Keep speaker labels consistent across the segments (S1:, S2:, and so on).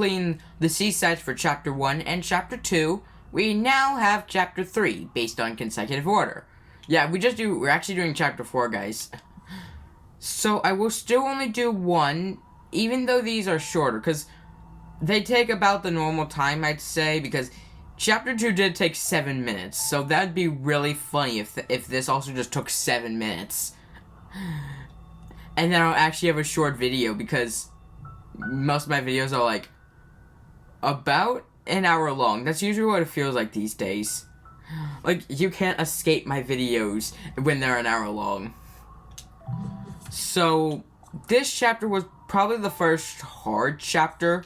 S1: completing the C-sides for Chapter 1 and Chapter 2, we now have Chapter 3, based on consecutive order. Yeah, we're actually doing Chapter 4, guys. So, I will still only do 1, even though these are shorter, because they take about the normal time, I'd say, because Chapter 2 did take 7 minutes, so that'd be really funny if this also just took 7 minutes. And then I'll actually have a short video, because most of my videos are, like, about an hour long. That's usually what it feels like these days. Like, you can't escape my videos when they're an hour long. So, this chapter was probably the first hard chapter,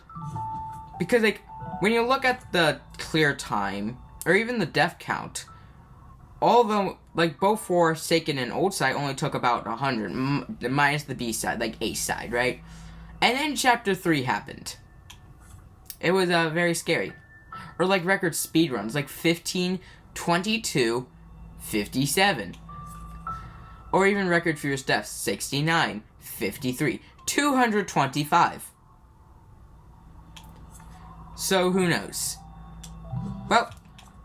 S1: because, like, when you look at the clear time, or even the death count, although, like, both for Seiken and Old Side only took about 100, minus the B side, like A side, right? And then Chapter 3 happened. It was, very scary. Or, like, record speedruns, like 15, 22, 57. Or even record fewest deaths, 69, 53, 225. So, who knows? Well,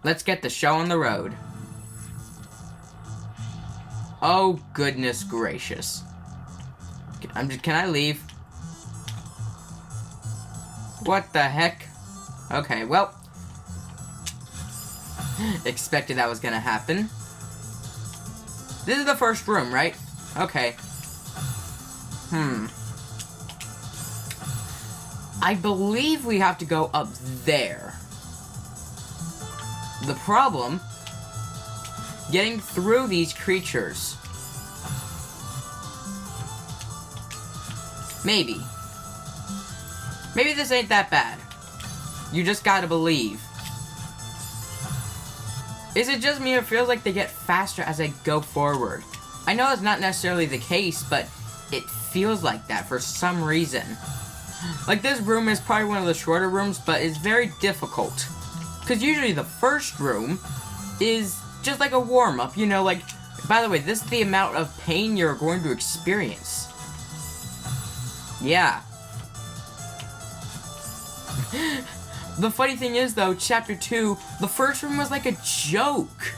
S1: let's get the show on the road. Oh, goodness gracious. Can I leave? What the heck? Okay, well. Expected that was gonna happen. This is the first room, right? Okay. I believe we have to go up there. The problem, getting through these creatures. Maybe. Maybe this ain't that bad. You just gotta believe. Is it just me or feels like they get faster as I go forward? I know that's not necessarily the case, but it feels like that for some reason. Like, this room is probably one of the shorter rooms, but it's very difficult. Because usually the first room is just like a warm-up, you know, like, by the way, this is the amount of pain you're going to experience. Yeah. The funny thing is, though, Chapter 2, the first room was like a joke.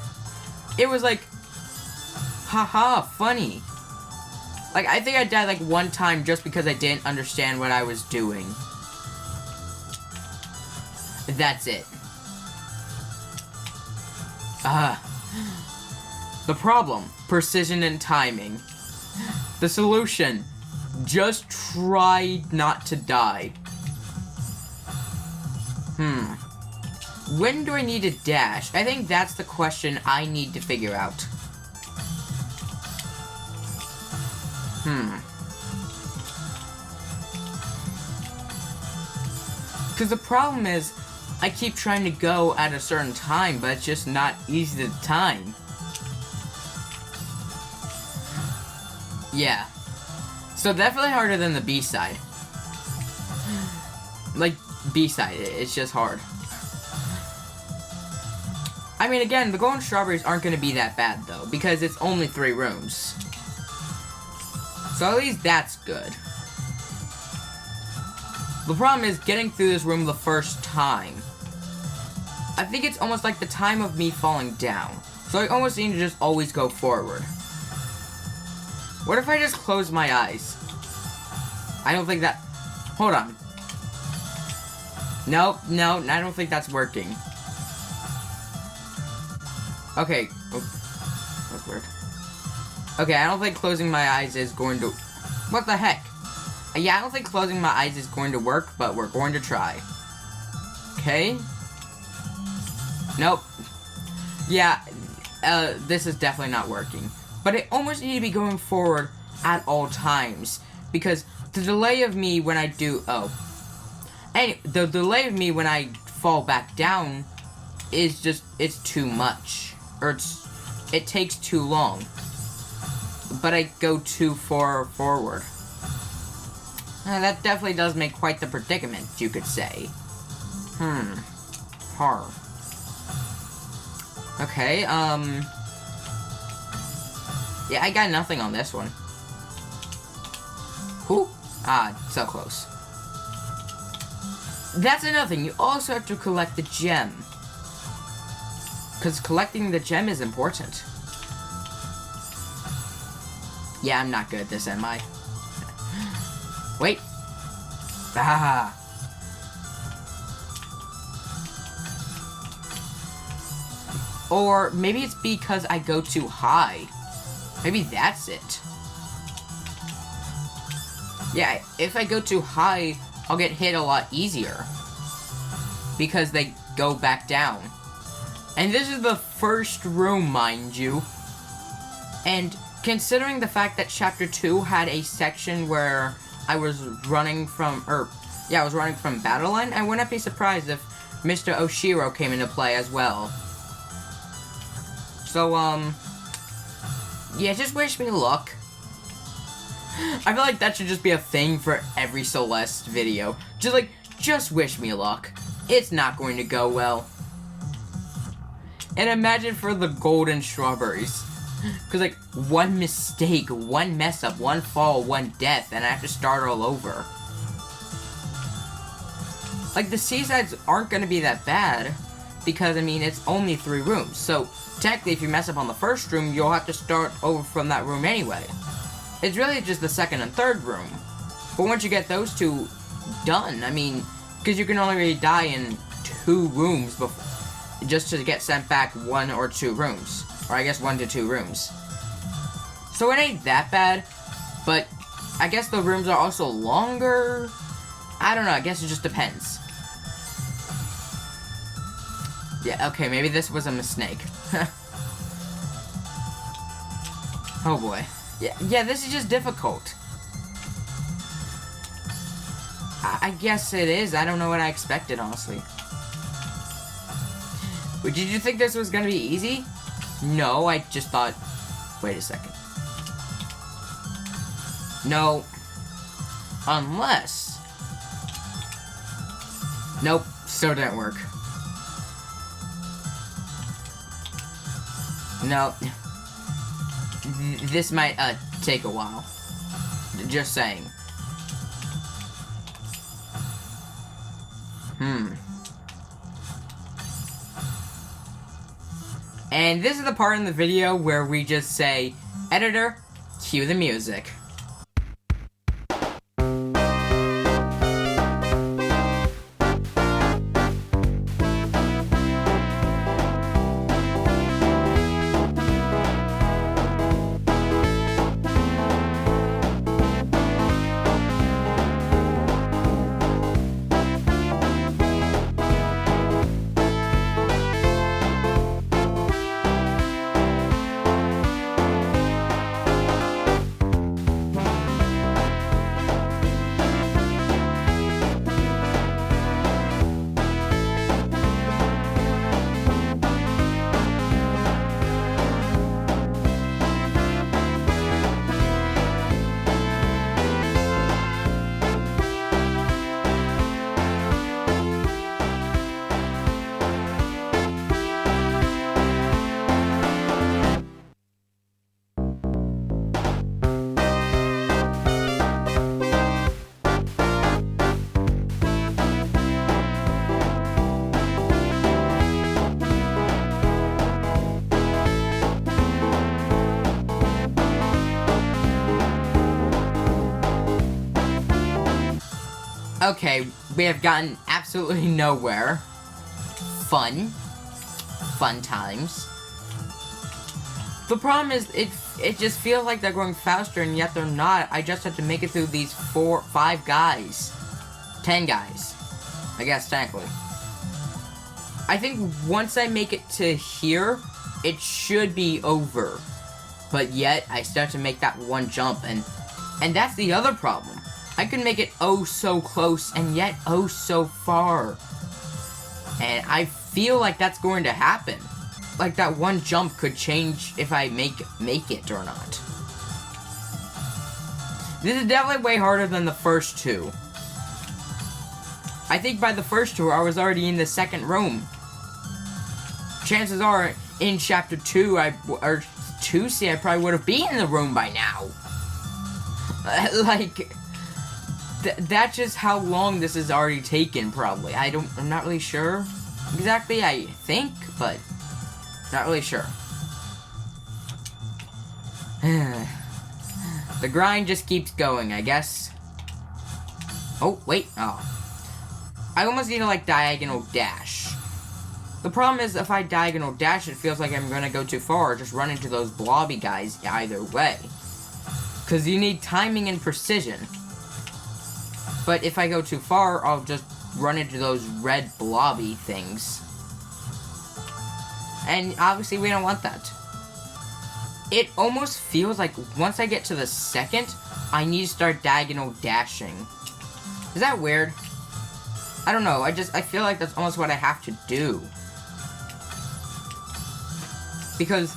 S1: It was like, haha, funny. Like, I think I died like one time just because I didn't understand what I was doing. That's it. The problem, precision and timing. The solution, just try not to die. When do I need to dash? I think that's the question I need to figure out. Because the problem is, I keep trying to go at a certain time, but it's just not easy to time. Yeah. So definitely harder than the B side. Like, B side, it's just hard. I mean, again, the golden strawberries aren't going to be that bad, though, because it's only 3 rooms. So at least that's good. The problem is getting through this room the first time. I think it's almost like the time of me falling down. So I almost need to just always go forward. What if I just close my eyes? I don't think that... Hold on. Nope, no, I don't think that's working. Okay. Oh, that's weird. Okay, I don't think closing my eyes is going to... What the heck? Yeah, I don't think closing my eyes is going to work, but we're going to try. Okay. Nope. Yeah, this is definitely not working. But I almost need to be going forward at all times. Because the delay of me when I do... Oh. Anyway, the delay of me when I fall back down is just... It's too much. Or it takes too long. But I go too far forward. That definitely does make quite the predicament, you could say. Har. Okay, yeah, I got nothing on this one. Whew. Ah, so close. That's another thing. You also have to collect the gem. Because collecting the gem is important. Yeah, I'm not good at this, am I? Wait. Ah. Or maybe it's because I go too high. Maybe that's it. Yeah, if I go too high, I'll get hit a lot easier. Because they go back down. And this is the first room, mind you. And considering the fact that Chapter 2 had a section where I was running from, I was running from Battle Line, I wouldn't be surprised if Mr. Oshiro came into play as well. So, yeah, just wish me luck. I feel like that should just be a thing for every Celeste video. Just wish me luck. It's not going to go well. And imagine for the golden strawberries. Because, like, one mistake, one mess up, one fall, one death, and I have to start all over. Like, the seasides aren't going to be that bad. Because, I mean, it's only 3 rooms. So, technically, if you mess up on the first room, you'll have to start over from that room anyway. It's really just the second and third room. But once you get those 2 done, I mean, because you can only really die in 2 rooms before, just to get sent back 1 or 2 rooms. Or I guess 1 to 2 rooms. So it ain't that bad, but I guess the rooms are also longer. I don't know, I guess it just depends. Yeah, okay, maybe this was a mistake. Oh boy. Yeah, this is just difficult. I guess it is. I don't know what I expected, honestly. Did you think this was gonna be easy? No, I just thought... Wait a second. No. Unless... Nope, still didn't work. No. This might, take a while. Just saying. And this is the part in the video where we just say, editor, cue the music. Okay, we have gotten absolutely nowhere. Fun times. The problem is, it just feels like they're going faster, and yet they're not. I just have to make it through these 5 guys. 10 guys. I guess, technically. I think once I make it to here, it should be over. But yet, I start to make that one jump, and that's the other problem. I can make it oh so close, and yet oh so far. And I feel like that's going to happen. Like that one jump could change if I make it or not. This is definitely way harder than the first 2. I think by the first 2, I was already in the second room. Chances are, in Chapter 2, or 2C, I probably would have been in the room by now. Like... That's just how long this has already taken, probably. I'm not really sure exactly, I think, but not really sure. The grind just keeps going, I guess. Oh, wait, oh. I almost need to, like, diagonal dash. The problem is, if I diagonal dash, it feels like I'm gonna go too far or just run into those blobby guys either way. Because you need timing and precision. But if I go too far, I'll just run into those red blobby things. And obviously we don't want that. It almost feels like once I get to the second, I need to start diagonal dashing. Is that weird? I don't know, I feel like that's almost what I have to do. Because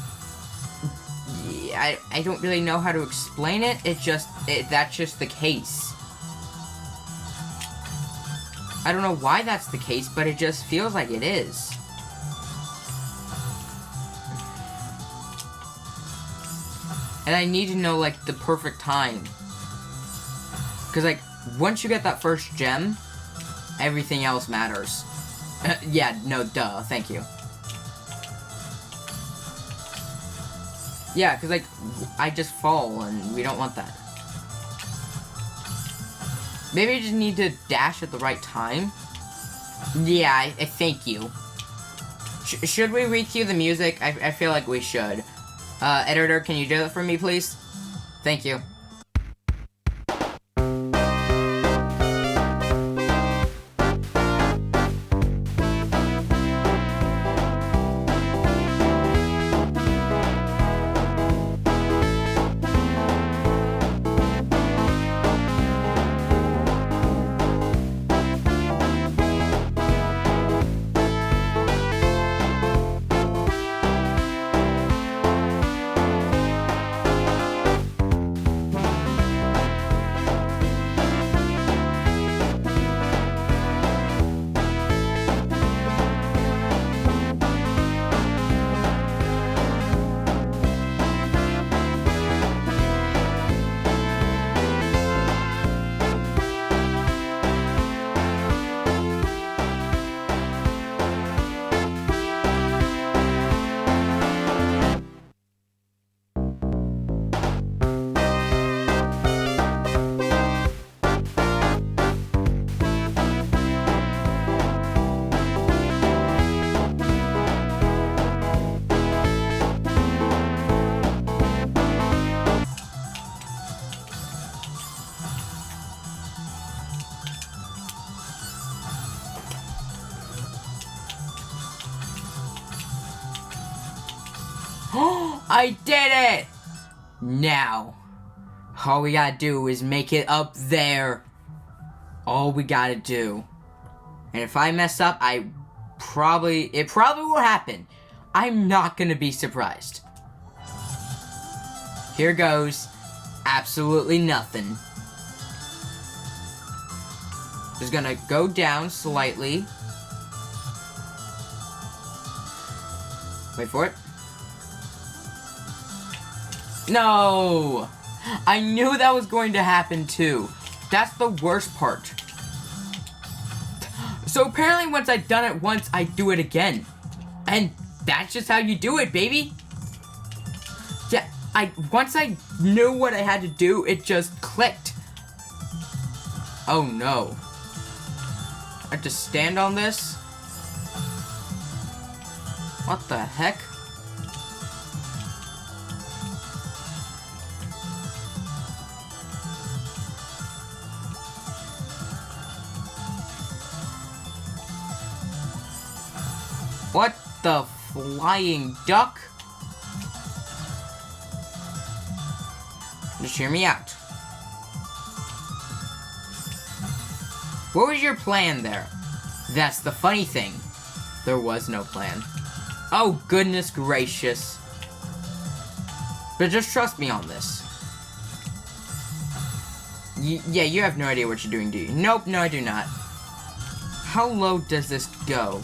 S1: I don't really know how to explain it. That's just the case. I don't know why that's the case, but it just feels like it is. And I need to know, like, the perfect time. Because, like, once you get that first gem, everything else matters. Yeah, no, duh, thank you. Yeah, because, like, I just fall, and we don't want that. Maybe I just need to dash at the right time? Yeah, I thank you. Should we re-cue the music? I feel like we should. Editor, can you do that for me, please? Thank you. I did it! Now, all we gotta do is make it up there. All we gotta do. And if I mess up, it probably will happen. I'm not gonna be surprised. Here goes. Absolutely nothing. Just gonna go down slightly. Wait for it. No! I knew that was going to happen too. That's the worst part. So apparently once I've done it once, I do it again. And that's just how you do it, baby. Yeah, once I knew what I had to do, it just clicked. Oh no. I have to stand on this? What the heck? What the flying duck? Just hear me out. What was your plan there? That's the funny thing. There was no plan. Oh, goodness gracious. But just trust me on this. Yeah, you have no idea what you're doing, do you? Nope, no I do not. How low does this go?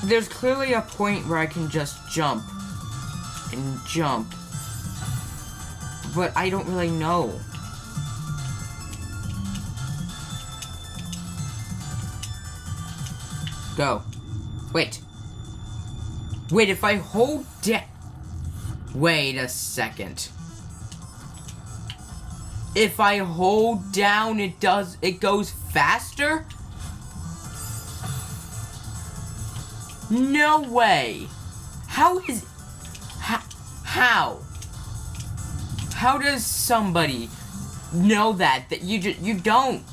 S1: There's clearly a point where I can just jump. And jump. But I don't really know. Go. Wait. Wait, if I hold down... Wait a second. If I hold down, it goes faster? No way. How? How does somebody know that you don't?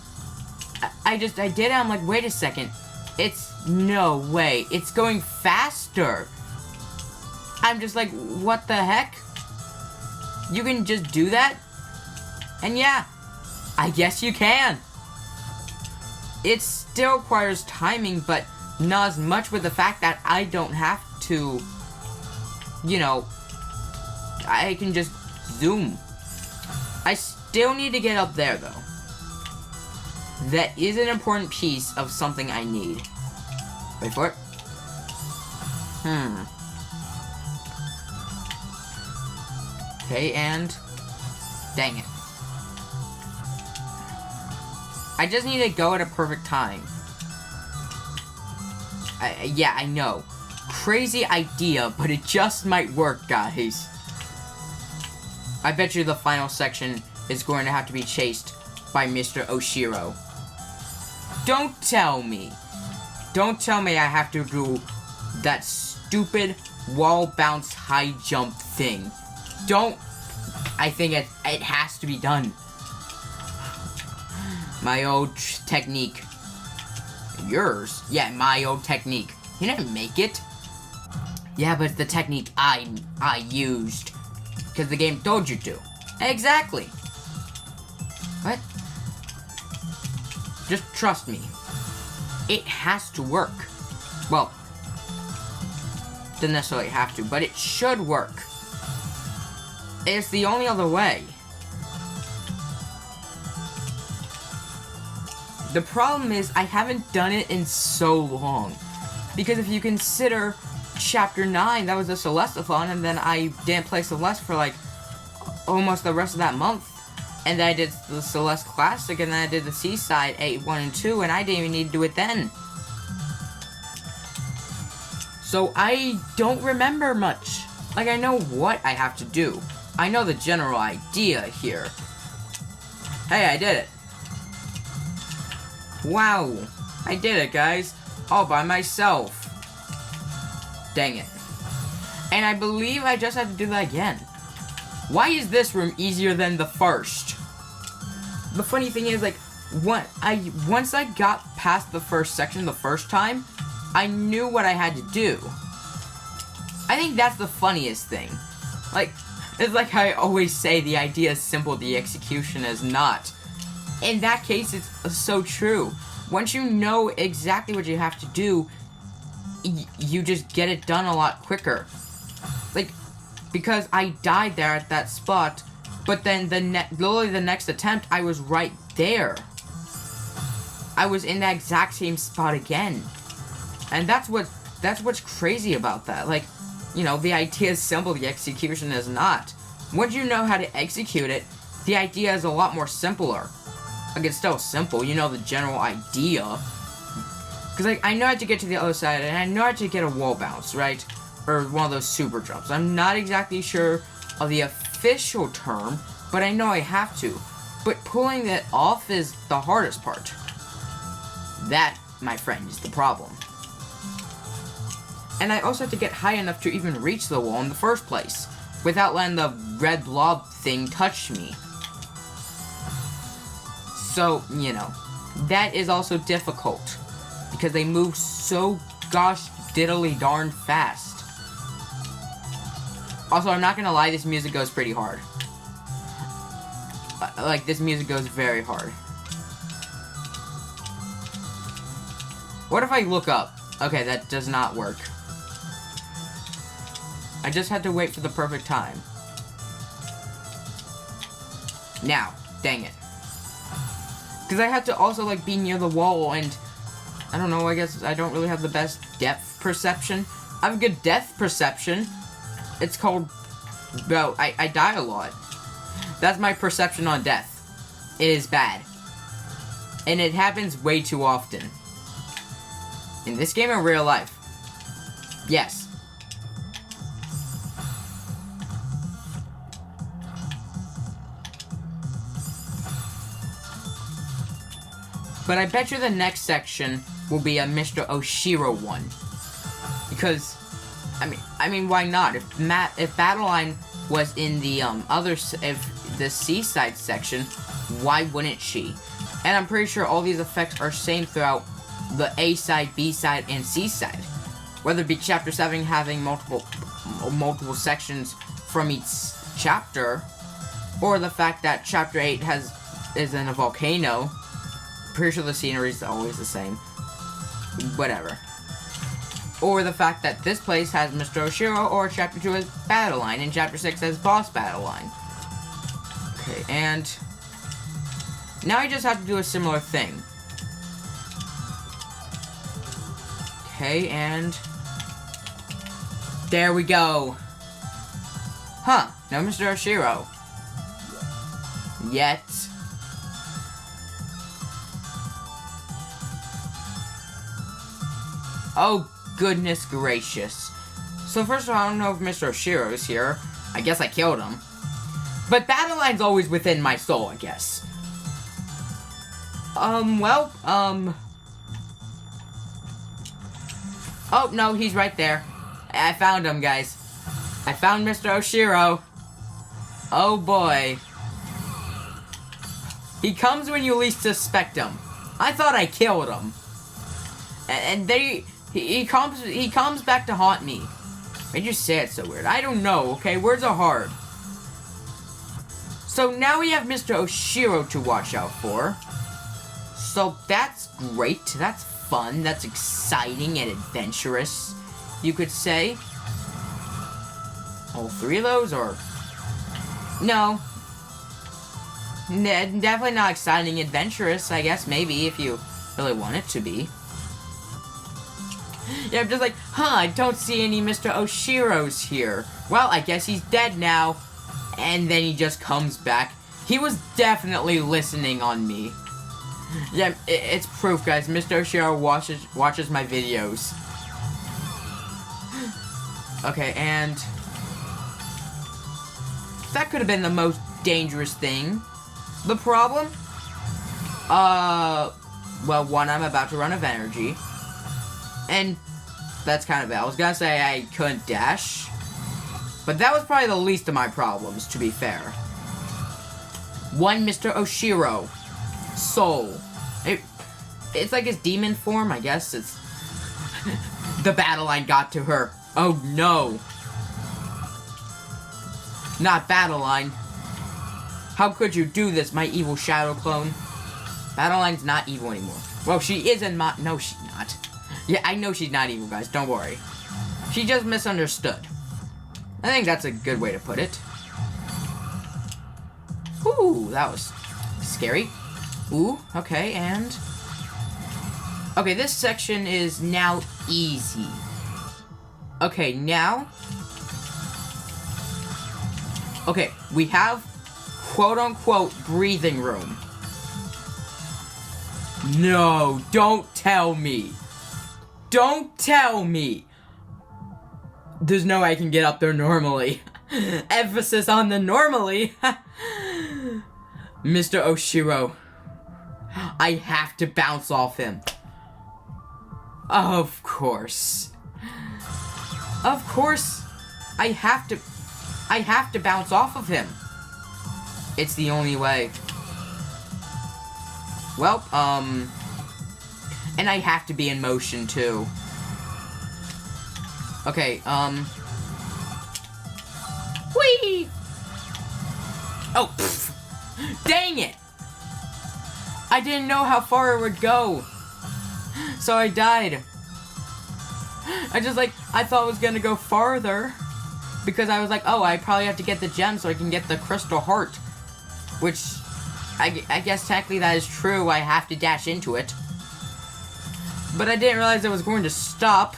S1: I did it, I'm like, wait a second. It's no way. It's going faster. I'm just like, what the heck? You can just do that? And yeah, I guess you can. It still requires timing, but not as much with the fact that I don't have to, you know, I can just zoom. I still need to get up there, though. That is an important piece of something I need. Wait for it. Okay, and... Dang it. I just need to go at a perfect time. Yeah, I know. Crazy idea, but it just might work, guys. I bet you the final section is going to have to be chased by Mr. Oshiro. Don't tell me. Don't tell me I have to do that stupid wall bounce high jump thing. Don't. I think it has to be done. My old technique. Yours? Yeah, my old technique. You didn't make it. Yeah, but it's the technique I used. Because the game told you to. Exactly. What? Just trust me. It has to work. Well, doesn't necessarily have to, but it should work. It's the only other way. The problem is, I haven't done it in so long. Because if you consider Chapter 9, that was a Celeste-a-thon, and then I didn't play Celeste for, like, almost the rest of that month. And then I did the Celeste Classic, and then I did the Seaside 8, 1, and 2, and I didn't even need to do it then. So I don't remember much. Like, I know what I have to do. I know the general idea here. Hey, I did it. Wow. I did it, guys. All by myself. Dang it. And I believe I just have to do that again. Why is this room easier than the first? The funny thing is, like, once I got past the first section the first time, I knew what I had to do. I think that's the funniest thing. Like, it's like I always say, the idea is simple, the execution is not. In that case, it's so true. Once you know exactly what you have to do, you just get it done a lot quicker. Like, because I died there at that spot, but then literally the next attempt, I was right there. I was in that exact same spot again. And that's what's crazy about that. Like, you know, the idea is simple, the execution is not. Once you know how to execute it, the idea is a lot more simpler. Like, it's still simple, you know the general idea. Because, like, I know how to get to the other side, and I know how to get a wall bounce, right? Or one of those super jumps. I'm not exactly sure of the official term, but I know I have to. But pulling that off is the hardest part. That, my friend, is the problem. And I also have to get high enough to even reach the wall in the first place, without letting the red blob thing touch me. So, you know, that is also difficult, because they move so gosh diddly darn fast. Also, I'm not gonna lie, this music goes pretty hard. Like, this music goes very hard. What if I look up? Okay, that does not work. I just had to wait for the perfect time. Now, dang it. Because I had to also, like, be near the wall, and I don't know, I guess I don't really have the best depth perception. I have a good depth perception. It's called, well, I die a lot. That's my perception on death. It is bad. And it happens way too often. In this game or real life? Yes. But I bet you the next section will be a Mr. Oshiro one. Because, I mean, why not? If Battleline was in the if the seaside section, why wouldn't she? And I'm pretty sure all these effects are same throughout the A side, B side, and C side. Whether it be Chapter 7 having multiple sections from each chapter, or the fact that Chapter 8 is in a volcano. Pretty sure the scenery is always the same. Whatever. Or the fact that this place has Mr. Oshiro, or Chapter 2 has Battleline, and Chapter 6 has Boss Battleline. Okay, and now I just have to do a similar thing. Okay, and there we go. Huh, no Mr. Oshiro. Yet. Oh, goodness gracious. So first of all, I don't know if Mr. Oshiro is here. I guess I killed him. But Battleline's always within my soul, I guess. Oh, no, he's right there. I found him, guys. I found Mr. Oshiro. Oh, boy. He comes when you least suspect him. I thought I killed him. And he comes back to haunt me. Why'd you say it so weird? I don't know, okay? Words are hard. So now we have Mr. Oshiro to watch out for. So that's great. That's fun. That's exciting and adventurous, you could say. All three of those, or... No. Definitely not exciting, adventurous, I guess, maybe, if you really want it to be. Yeah, I'm just like, I don't see any Mr. Oshiros here. Well, I guess he's dead now. And then he just comes back. He was definitely listening on me. Yeah, it's proof, guys. Mr. Oshiro watches my videos. Okay, and... that could have been the most dangerous thing. The problem? Well, one, I'm about to run out of energy. And that's kind of bad. I was gonna say I couldn't dash. But that was probably the least of my problems, to be fair. One, Mr. Oshiro. Soul. It's like his demon form, I guess. It's... the battle line got to her. Oh, no. Not Battleline. How could you do this, my evil shadow clone? Battleline's not evil anymore. Well, she is in my... No, she's not. Yeah, I know she's not evil, guys. Don't worry. She just misunderstood. I think that's a good way to put it. Ooh, that was scary. Ooh, okay, and... okay, this section is now easy. Okay, now... okay, we have, quote-unquote, breathing room. No, don't tell me. Don't tell me. There's no way I can get up there normally. Emphasis on the normally. Mr. Oshiro. I have to bounce off him. Of course. Of course. I have to bounce off of him. It's the only way. Well, and I have to be in motion too. Okay, whee! Oh, pff. Dang it! I didn't know how far it would go. So I died. I thought it was gonna go farther. Because I was like, oh, I probably have to get the gem so I can get the crystal heart. Which, I guess technically that is true. I have to dash into it. But I didn't realize it was going to stop.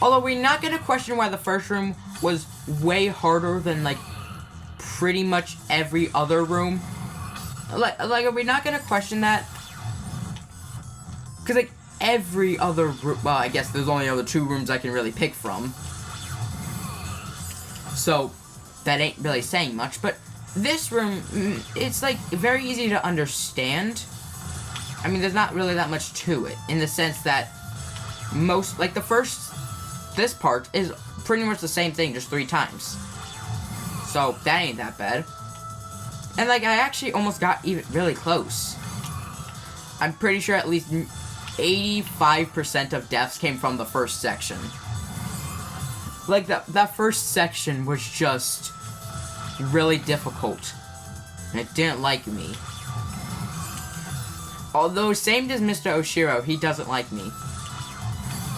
S1: Although we're not going to question why the first room was way harder than, like, pretty much every other room. Like, are we not going to question that? Because, like, every other room, well, I guess there's only other 2 rooms I can really pick from. So, that ain't really saying much, but this room, it's, like, very easy to understand. I mean, there's not really that much to it, in the sense that most, like, this part is pretty much the same thing, just 3 times. So, that ain't that bad. And, like, I actually almost got even really close. I'm pretty sure at least 85% of deaths came from the first section. Like, that first section was just really difficult. And it didn't like me. Although, same as Mr. Oshiro, he doesn't like me.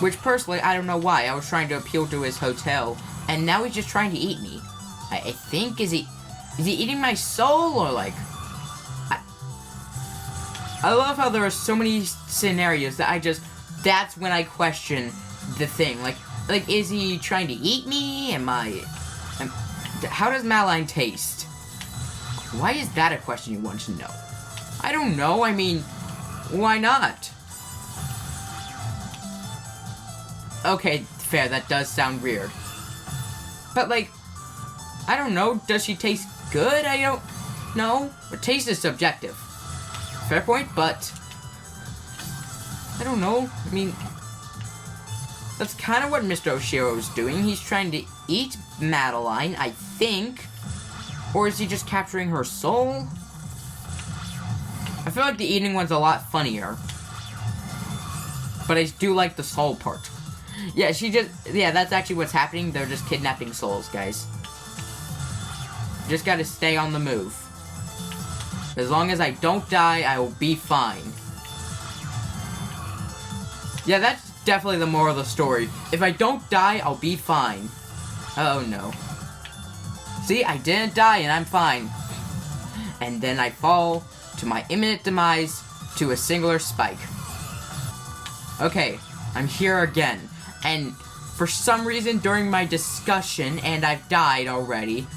S1: Which, personally, I don't know why. I was trying to appeal to his hotel, and now he's just trying to eat me. I think, is he eating my soul, or, like... I love how there are so many scenarios that that's when I question the thing. Like, is he trying to eat me? How does Madeline taste? Why is that a question you want to know? I don't know, I mean, why not? Okay, fair, that does sound weird. But, like, I don't know, does she taste good? I don't know. But taste is subjective. Fair point, but I don't know. I mean, that's kind of what Mr. Oshiro is doing. He's trying to eat Madeline, I think. Or is he just capturing her soul? I feel like the eating one's a lot funnier. But I do like the soul part. Yeah, that's actually what's happening. They're just kidnapping souls, guys. Just gotta stay on the move. As long as I don't die, I will be fine. Yeah, that's definitely the moral of the story. If I don't die, I'll be fine. Oh no. See, I didn't die and I'm fine. And then I fall to my imminent demise to a singular spike. Okay, I'm here again. And for some reason during my discussion, and I've died already,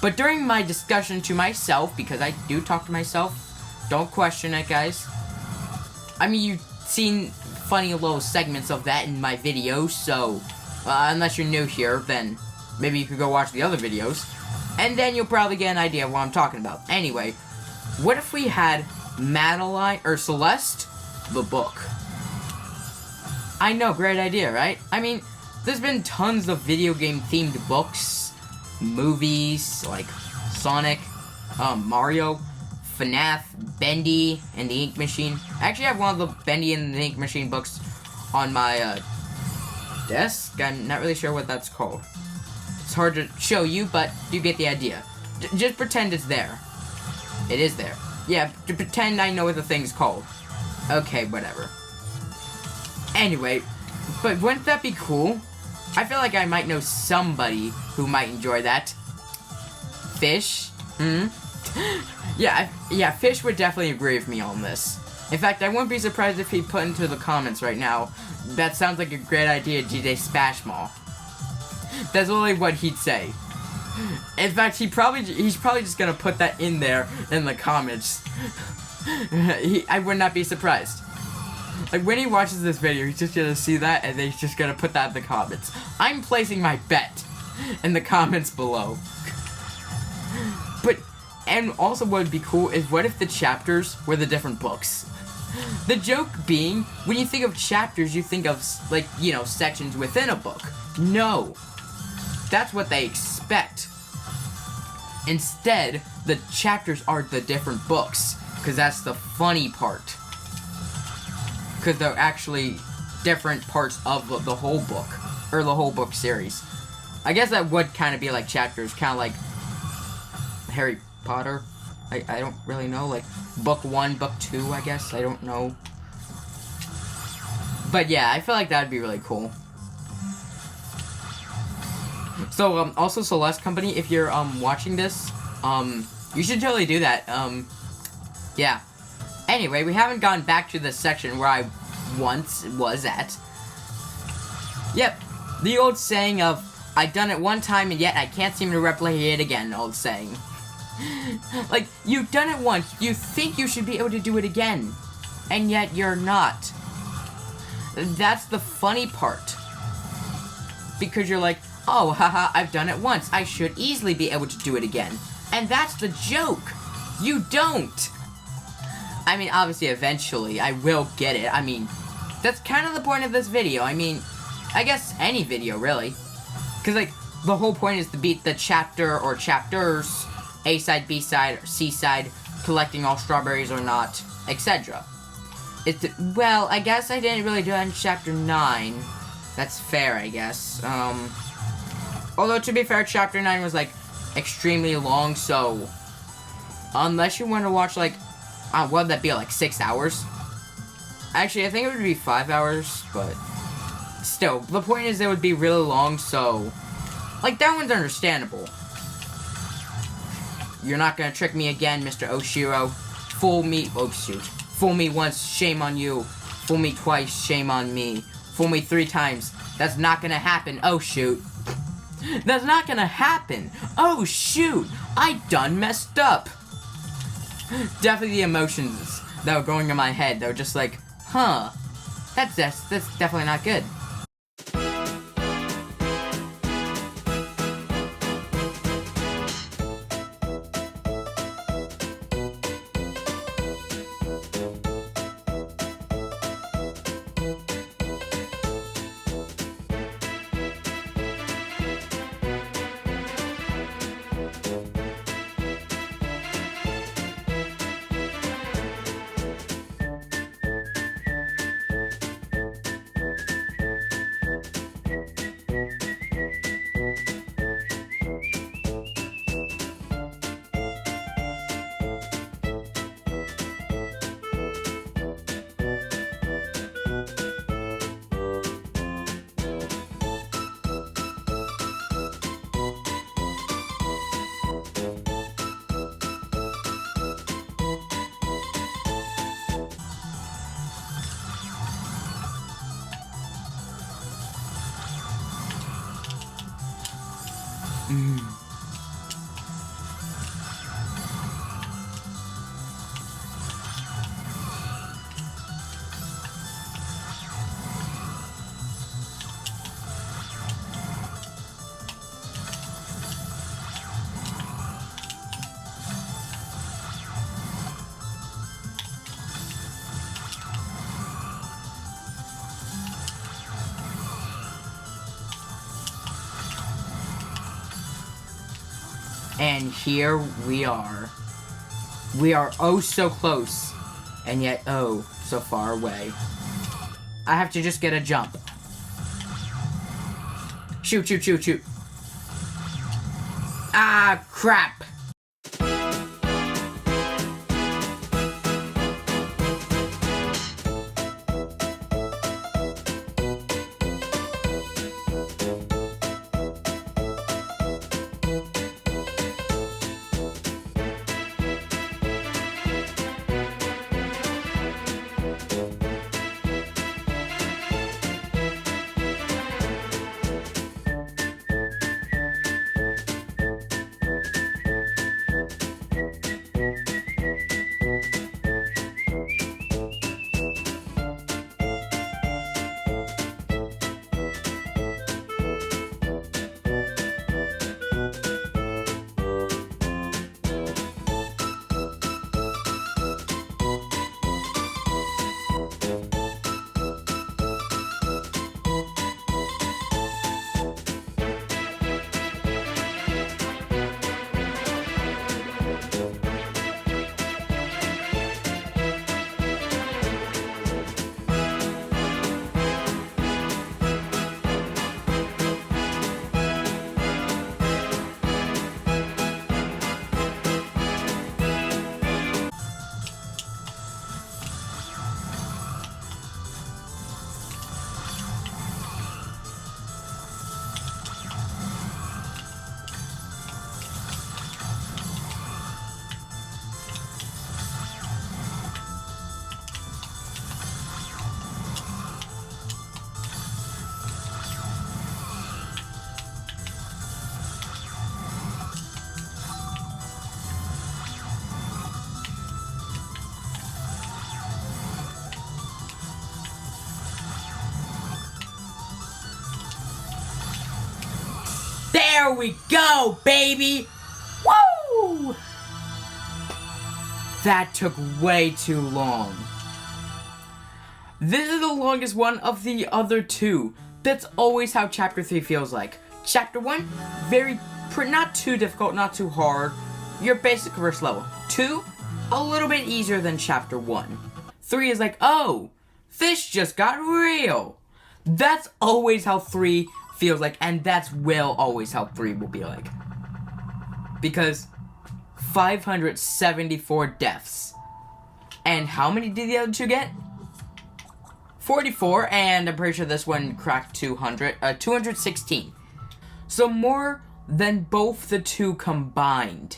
S1: but during my discussion to myself, because I do talk to myself, don't question it, guys. I mean, you've seen funny little segments of that in my videos, so unless you're new here, then maybe you could go watch the other videos, and then you'll probably get an idea of what I'm talking about. Anyway, what if we had Madeline, or Celeste, the book? I know, great idea, right? I mean, there's been tons of video game themed books, movies, like Sonic, Mario, FNAF, Bendy, and the Ink Machine. I actually have one of the Bendy and the Ink Machine books on my desk. I'm not really sure what that's called. It's hard to show you, but you get the idea. Just pretend it's there. It is there. Yeah, pretend I know what the thing's called. Okay, whatever. Anyway, but wouldn't that be cool? I feel like I might know somebody who might enjoy that. Fish? Yeah, Fish would definitely agree with me on this. In fact, I wouldn't be surprised if he put into the comments right now, that sounds like a great idea, DJ Spashmall. That's only what he'd say. In fact, he's probably just gonna put that in there in the comments. I would not be surprised. Like, when he watches this video, he's just gonna see that, and then he's just gonna put that in the comments. I'm placing my bet in the comments below. But, and also what would be cool is, what if the chapters were the different books? The joke being, when you think of chapters, you think of, like, you know, sections within a book. No. That's what they expect. Instead, the chapters are the different books, because that's the funny part. Because they're actually different parts of the whole book, or the whole book series. I guess that would kind of be like chapters, kind of like Harry Potter. I don't really know, like book 1, book 2, I guess, I don't know. But yeah, I feel like that would be really cool. So, also Celeste Company, if you're, watching this, you should totally do that, yeah. Anyway, we haven't gone back to the section where I once was at. Yep, the old saying of, I've done it one time and yet I can't seem to replicate it again, old saying. Like, you've done it once, you think you should be able to do it again, and yet you're not. that's the funny part. Because you're like, oh, haha, I've done it once. I should easily be able to do it again. And that's the joke. You don't. I mean, obviously, eventually, I will get it. I mean, that's kind of the point of this video. I mean, I guess any video, really. Because, like, the whole point is to beat the chapter or chapters, A side, B side, or C side, collecting all strawberries or not, etc. Well, I guess I didn't really do it in chapter 9. That's fair, I guess. Although, to be fair, chapter 9 was, like, extremely long, so unless you want to watch, like, what would that be, like 6 hours? Actually, I think it would be 5 hours, but still, the point is it would be really long, so, like, that one's understandable. You're not gonna trick me again, Mr. Oshiro. Fool me, oh shoot. Fool me once, shame on you. Fool me twice, shame on me. Fool me 3 times, that's not gonna happen, oh shoot. That's not gonna happen, oh shoot, I done messed up. Definitely the emotions that were going in my head, they were just like, huh, that's definitely not good. And here we are. We are oh so close, and yet oh so far away. I have to just get a jump. Shoot, shoot, shoot, shoot. Ah, crap. There we go, baby! Woo! That took way too long. This is the longest one of the other two. That's always how Chapter 3 feels like. Chapter 1, not too difficult, not too hard. Your basic first level. 2, a little bit easier than Chapter 1. 3 is like, oh, fish just got real. That's always how 3 feels like, and that's always how 3 will be like. Because 574 deaths. And how many did the other two get? 44, and I'm pretty sure this one cracked 216. So more than both the two combined.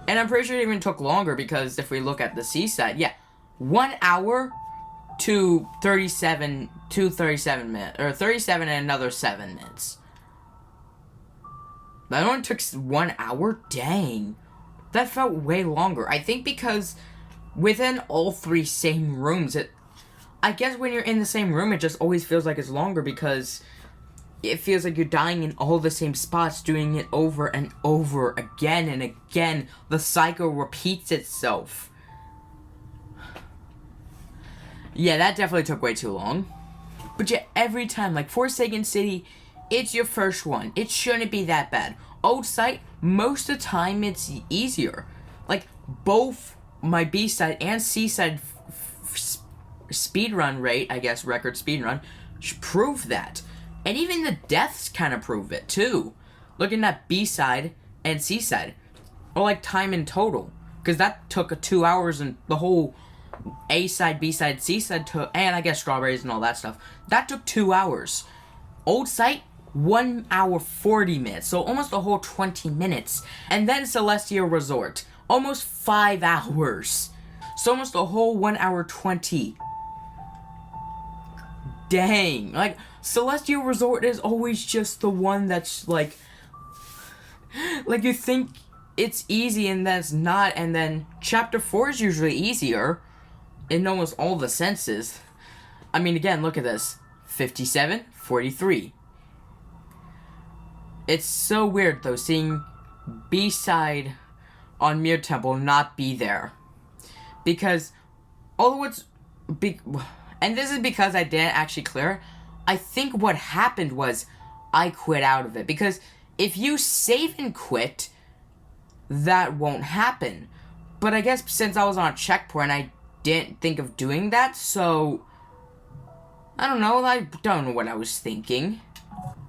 S1: And I'm pretty sure it even took longer because if we look at the seaside, yeah, 1 hour to 37 minutes, or 37 and another 7 minutes. That only took 1 hour? Dang. That felt way longer. I think because within all 3 same rooms, I guess when you're in the same room, it just always feels like it's longer because it feels like you're dying in all the same spots, doing it over and over again and again. The cycle repeats itself. Yeah, that definitely took way too long. But yeah, every time, like Forsaken City, it's your first one. It shouldn't be that bad. Old Site, most of the time it's easier. Like, both my B-side and C-side speedrun rate, I guess, record speedrun, prove that. And even the deaths kind of prove it, too. Looking at B-side and C-side. Or, like, time in total. Because that took 2 hours, and the whole A-side, B-side, C-side took, and I guess strawberries and all that stuff. That took 2 hours. Old Site, 1 hour 40 minutes. So almost a whole 20 minutes. And then Celestial Resort. Almost 5 hours. So almost a whole 1 hour 20. Dang. Like, Celestial Resort is always just the one that's, like you think it's easy and then it's not, and then Chapter 4 is usually easier in almost all the senses. I mean, again, look at this. 57, 43. It's so weird, though, seeing B-side on Mirror Temple not be there. Because, although it's and this is because I didn't actually clear it, I think what happened was I quit out of it. Because if you save and quit, that won't happen. But I guess since I was on a checkpoint, I didn't think of doing that, so I don't know what I was thinking.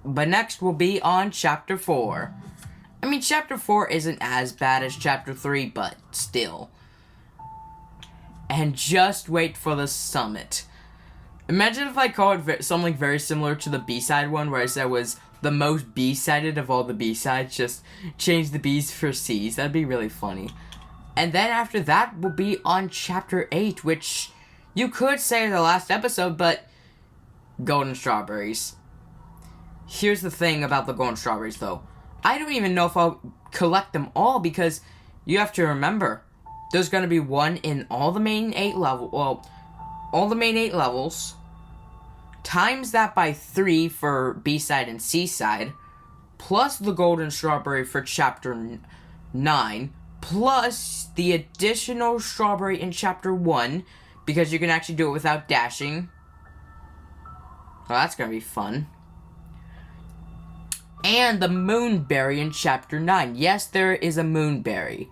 S1: But next will be on Chapter 4. I mean, Chapter 4 isn't as bad as Chapter 3, but still. And just wait for the summit. Imagine if I called it something very similar to the B-side one, where I said it was the most B-sided of all the B-sides, just change the B's for C's. That'd be really funny. And then after that will be on Chapter 8, which you could say is the last episode, but golden strawberries. Here's the thing about the golden strawberries, though. I don't even know if I'll collect them all, because you have to remember, there's going to be one in all the main 8 levels, times that by 3 for B-side and C-side, plus the golden strawberry for Chapter 9, plus the additional strawberry in Chapter 1, because you can actually do it without dashing. So that's going to be fun. And the moonberry in Chapter 9. Yes, there is a moonberry.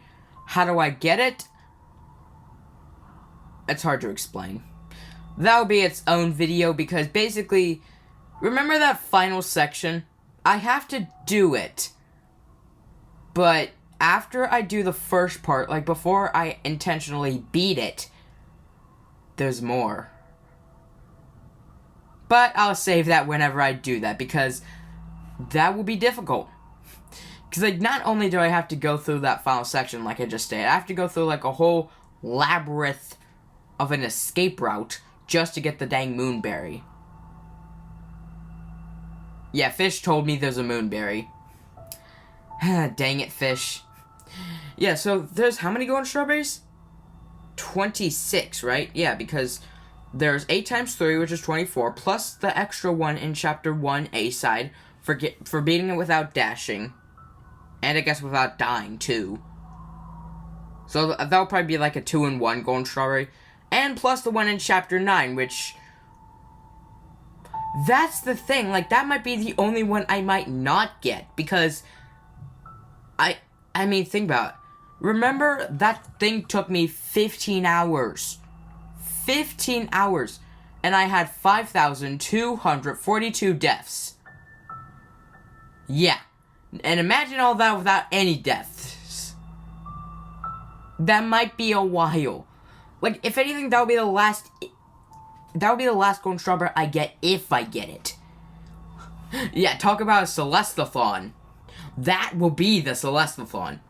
S1: How do I get it? It's hard to explain. That'll be its own video, because basically, remember that final section? I have to do it. But after I do the first part, like before I intentionally beat it, there's more. But I'll save that whenever I do that, because that will be difficult. Because, like, not only do I have to go through that final section, like I just did, I have to go through, like, a whole labyrinth of an escape route just to get the dang moonberry. Yeah, Fish told me there's a moonberry. Dang it, Fish. Yeah, so there's how many golden strawberries? 26, right? Yeah, because there's 8 times 3, which is 24, plus the extra one in Chapter 1 A side for beating it without dashing. And I guess without dying, too. So that'll probably be like a 2-in-1 golden strawberry. And plus the one in Chapter 9, which... That's the thing, like, that might be the only one I might not get, because... I mean, think about it. Remember, that thing took me 15 hours. 15 hours. And I had 5,242 deaths. Yeah. And imagine all that without any deaths. That might be a while. Like, if anything, that would be the last... That would be the last golden strawberry I get, if I get it. Yeah, talk about a Celeste-a-thon. That will be the Celeste-a-thon.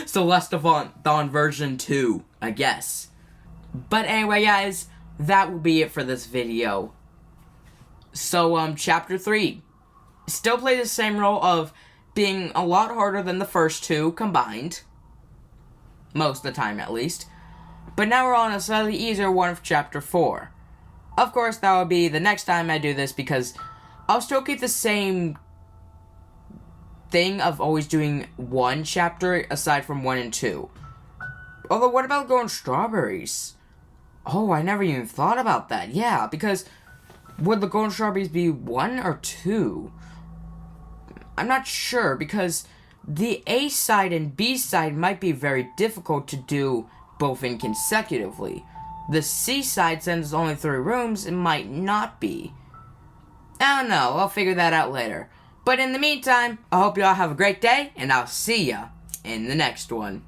S1: Celeste-a-thon version 2, I guess. But anyway, guys, that will be it for this video. So, Chapter 3. Still plays the same role of being a lot harder than the first two combined. Most of the time, at least. But now we're on a slightly easier one of Chapter 4. Of course, that will be the next time I do this, because I'll still keep the same thing of always doing one chapter aside from 1 and 2. Although, what about golden strawberries? Oh, I never even thought about that. Yeah, because would the golden strawberries be 1 or 2? I'm not sure, because the A side and B side might be very difficult to do both in consecutively. The C side, since it's only 3 rooms, it might not be. I don't know, I'll figure that out later. But in the meantime, I hope you all have a great day, and I'll see ya in the next one.